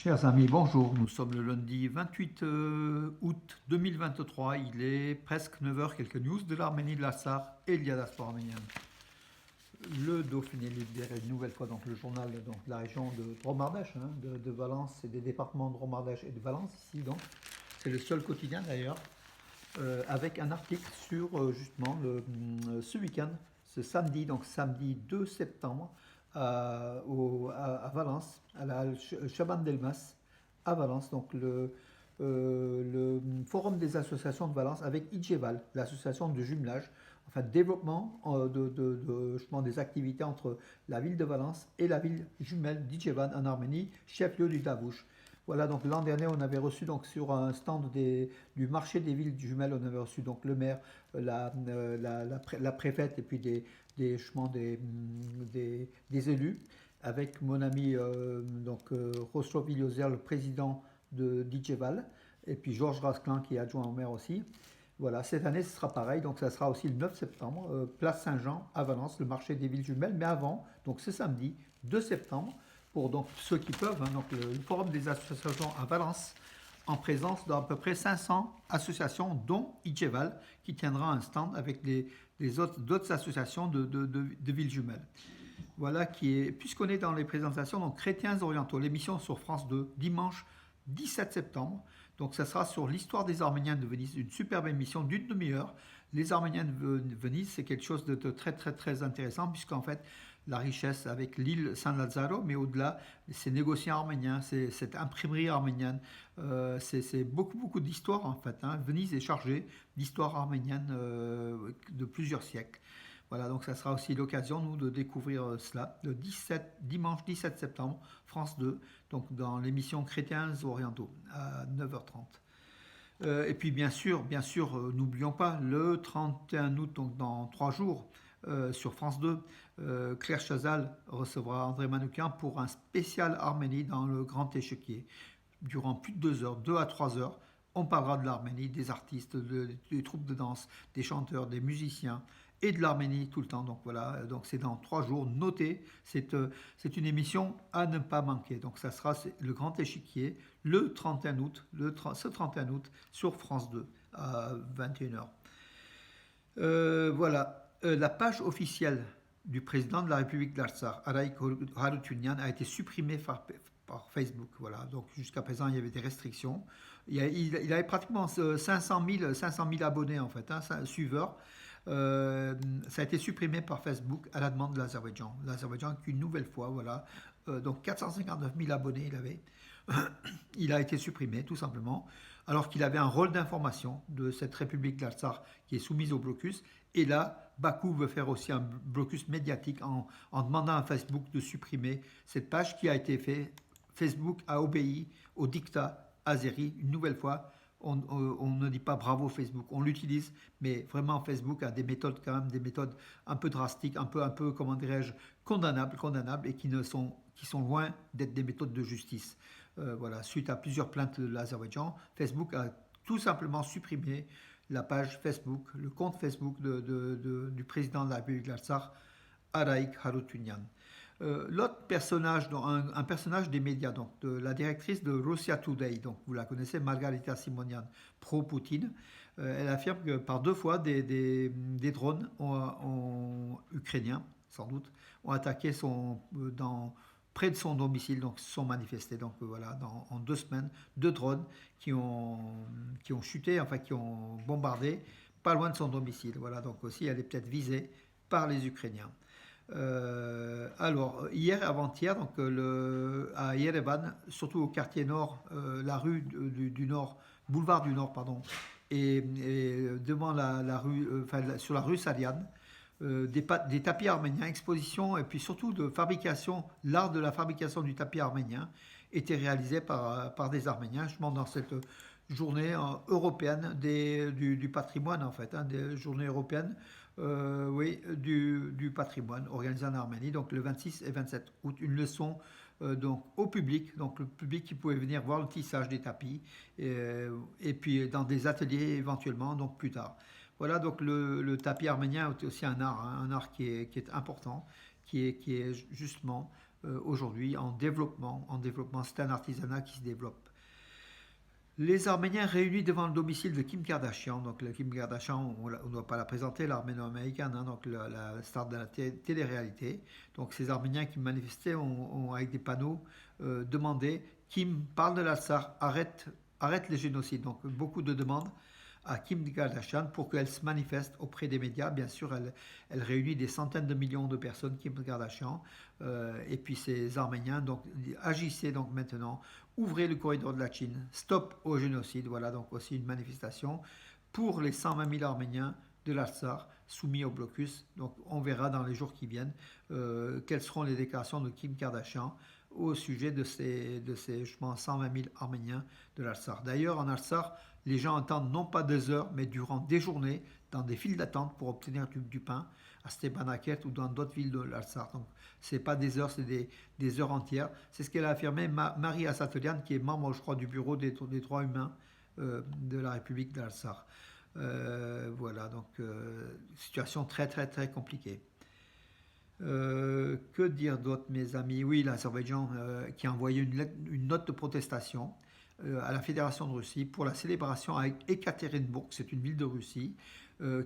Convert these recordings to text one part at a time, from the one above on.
Chers amis, bonjour. Nous sommes le lundi 28 août 2023. Il est presque 9 heures. Quelques news de l'Arménie, de l'Artsakh et de la diaspora arménienne. Le Dauphiné libéré une nouvelle fois, donc le journal de la région de Dromardèche, de Valence et des départements de Dromardèche et de Valence ici. Donc c'est le seul quotidien d'ailleurs, avec un article sur justement ce week-end, ce samedi, donc samedi 2 septembre, à Valence, à la Chaban Delmas, à Valence, donc le forum des associations de Valence avec IDGEVAL, l'association de jumelage, enfin de développement justement des activités entre la ville de Valence et la ville jumelle d'IDGEVAL en Arménie, chef-lieu du Davouche. Voilà, donc l'an dernier, on avait reçu donc sur un stand du marché des villes jumelles, on avait reçu donc le maire, la préfète et puis justement des élus, avec mon ami Rostov Iliozer, le président de d'Idjeval, et puis Georges Rasclin qui est adjoint au maire aussi. Voilà, cette année ce sera pareil, donc ça sera aussi le 9 septembre, place Saint-Jean à Valence, le marché des villes jumelles, mais avant, donc ce samedi 2 septembre, pour donc ceux qui peuvent, donc le forum des associations à Valence, en présence d'à peu près 500 associations, dont Idjeval, qui tiendra un stand avec d'autres associations de villes jumelles. Voilà puisqu'on est dans les présentations, donc Chrétiens orientaux, l'émission sur France 2, dimanche 17 septembre. Donc ça sera sur l'histoire des Arméniens de Venise, une superbe émission d'une demi-heure. Les Arméniens de Venise, c'est quelque chose de très très très intéressant, puisqu'en fait, la richesse avec l'île San Lazzaro, mais au-delà, ces négociants arméniens, cette imprimerie arménienne, c'est beaucoup beaucoup d'histoire en fait. Venise est chargée d'histoire arménienne de plusieurs siècles. Voilà, donc ça sera aussi l'occasion, nous, de découvrir cela, le dimanche 17 septembre, France 2, donc dans l'émission Chrétiens orientaux, à 9h30. Et puis n'oublions pas, le 31 août, donc dans 3 jours, sur France 2, Claire Chazal recevra André Manoukian pour un spécial Arménie dans le Grand Échiquier. Durant plus de 2 heures, 2 à 3 heures, on parlera de l'Arménie, des artistes, des troupes de danse, des chanteurs, des musiciens, et de l'Arménie tout le temps. Donc voilà, donc c'est dans 3 jours. Notez, c'est une émission à ne pas manquer. Donc ça sera le Grand Échiquier le 31 août, ce 31 août sur France 2 à 21h. Voilà, la page officielle du président de la République d'Artsakh, Araïk Harutyunyan, a été supprimée par Facebook. Voilà, donc jusqu'à présent il y avait des restrictions. Il avait pratiquement 500 000 abonnés en fait, suiveurs. Ça a été supprimé par Facebook à la demande de l'Azerbaïdjan. L'Azerbaïdjan qui une nouvelle fois, voilà, donc 459 000 abonnés il avait. Il a été supprimé tout simplement, alors qu'il avait un rôle d'information de cette République d'Artsakh qui est soumise au blocus. Et là, Bakou veut faire aussi un blocus médiatique en demandant à Facebook de supprimer cette page qui a été faite. Facebook a obéi au dictat azéri une nouvelle fois. On ne dit pas bravo Facebook, on l'utilise, mais vraiment Facebook a des méthodes quand même, des méthodes un peu drastiques, un peu comment dirais-je, condamnables et qui sont loin d'être des méthodes de justice. Voilà, suite à plusieurs plaintes de l'Azerbaïdjan, Facebook a tout simplement supprimé la page Facebook, le compte Facebook du président de la République d'Artsakh, Araïk Harutyunyan. L'autre personnage, un personnage des médias, donc de la directrice de Russia Today, donc vous la connaissez, Margarita Simonian, pro-Poutine, elle affirme que par 2 fois des drones ukrainiens, sans doute, ont attaqué près de son domicile, donc se sont manifestés. Donc voilà, en 2 semaines, 2 drones qui ont chuté, enfin qui ont bombardé pas loin de son domicile. Voilà, donc aussi elle est peut-être visée par les Ukrainiens. Alors, hier et avant-hier, donc, à Yerevan, surtout au quartier nord, la rue du Nord, boulevard du Nord, pardon, et devant la rue, sur la rue Saliane, des tapis arméniens, exposition, et puis surtout de fabrication, l'art de la fabrication du tapis arménien était réalisé par des Arméniens, justement dans cette journée européenne du patrimoine, en fait, des journées européennes oui, du patrimoine organisé en Arménie, donc le 26 et 27 août, une leçon donc au public, donc le public qui pouvait venir voir le tissage des tapis et puis dans des ateliers éventuellement, donc plus tard. Voilà, donc le tapis arménien est aussi un art qui est important, qui est justement aujourd'hui en développement. C'est un artisanat qui se développe. Les Arméniens réunis devant le domicile de Kim Kardashian. Donc, Kim Kardashian, on ne doit pas la présenter, l'arméno-américaine, hein, donc la star de la télé-réalité. Donc, ces Arméniens qui manifestaient ont avec des panneaux, demandé Kim, parle de l'Artsakh, arrête les génocides. Donc, beaucoup de demandes à Kim Kardashian pour qu'elle se manifeste auprès des médias. Bien sûr, elle réunit des centaines de millions de personnes, Kim Kardashian, et puis ces Arméniens. Donc, agissez donc maintenant, ouvrez le corridor de la Chine, stop au génocide. Voilà donc aussi une manifestation pour les 120 000 Arméniens de l'Artsakh soumis au blocus. Donc, on verra dans les jours qui viennent quelles seront les déclarations de Kim Kardashian au sujet de ces justement 120 000 Arméniens de l'Artsakh. D'ailleurs, en Artsakh, les gens attendent non pas des heures, mais durant des journées, dans des files d'attente pour obtenir du pain, à Stepanakert ou dans d'autres villes de l'Artsakh. Donc, ce n'est pas des heures, c'est des heures entières. C'est ce qu'elle a affirmé Marie Asatolian, qui est membre, je crois, du bureau des droits humains de la République d'Artsakh. Voilà, donc, situation très, très, très compliquée. Que dire d'autre, mes amis? Oui, l'Azerbaïdjan qui a envoyé une note de protestation à la Fédération de Russie pour la célébration avec Ekaterinbourg, c'est une ville de Russie,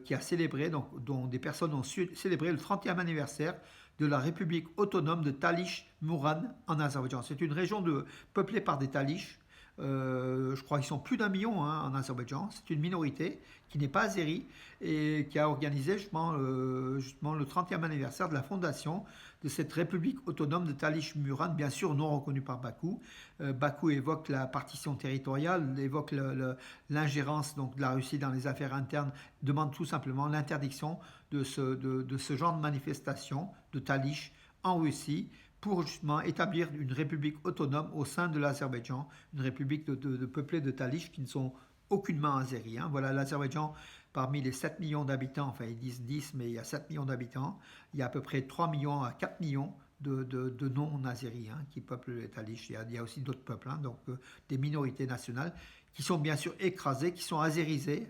qui a célébré, dont des personnes ont célébré le 30e anniversaire de la République autonome de Talish-Muran en Azerbaïdjan. C'est une région peuplée par des Talish. Je crois qu'ils sont plus d'1 million en Azerbaïdjan. C'est une minorité qui n'est pas azérie et qui a organisé justement le 30e anniversaire de la fondation de cette République autonome de Talish-Muran, bien sûr non reconnue par Bakou. Bakou évoque la partition territoriale, évoque l'ingérence donc de la Russie dans les affaires internes, demande tout simplement l'interdiction de ce genre de manifestation de Talish en Russie, pour justement établir une république autonome au sein de l'Azerbaïdjan, une république peuplée de Talish qui ne sont aucunement azéris. Hein. Voilà, l'Azerbaïdjan, parmi les 7 millions d'habitants, enfin ils disent 10, mais il y a 7 millions d'habitants, il y a à peu près 3 millions à 4 millions de non-azéris qui peuplent les Talish. Il y a aussi d'autres peuples, donc des minorités nationales qui sont bien sûr écrasées, qui sont azérisées,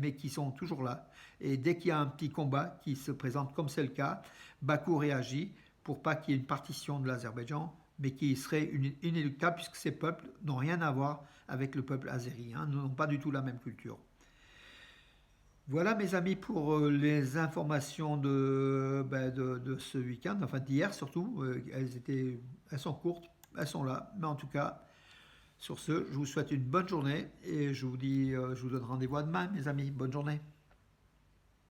mais qui sont toujours là. Et dès qu'il y a un petit combat qui se présente, comme c'est le cas, Bakou réagit pour pas qu'il y ait une partition de l'Azerbaïdjan, mais qui serait inéluctable puisque ces peuples n'ont rien à voir avec le peuple azéri, n'ont pas du tout la même culture. Voilà mes amis pour les informations de ce week-end, enfin d'hier surtout. Elles sont courtes, elles sont là, mais en tout cas, sur ce, je vous souhaite une bonne journée et je vous donne rendez-vous à demain mes amis. Bonne journée.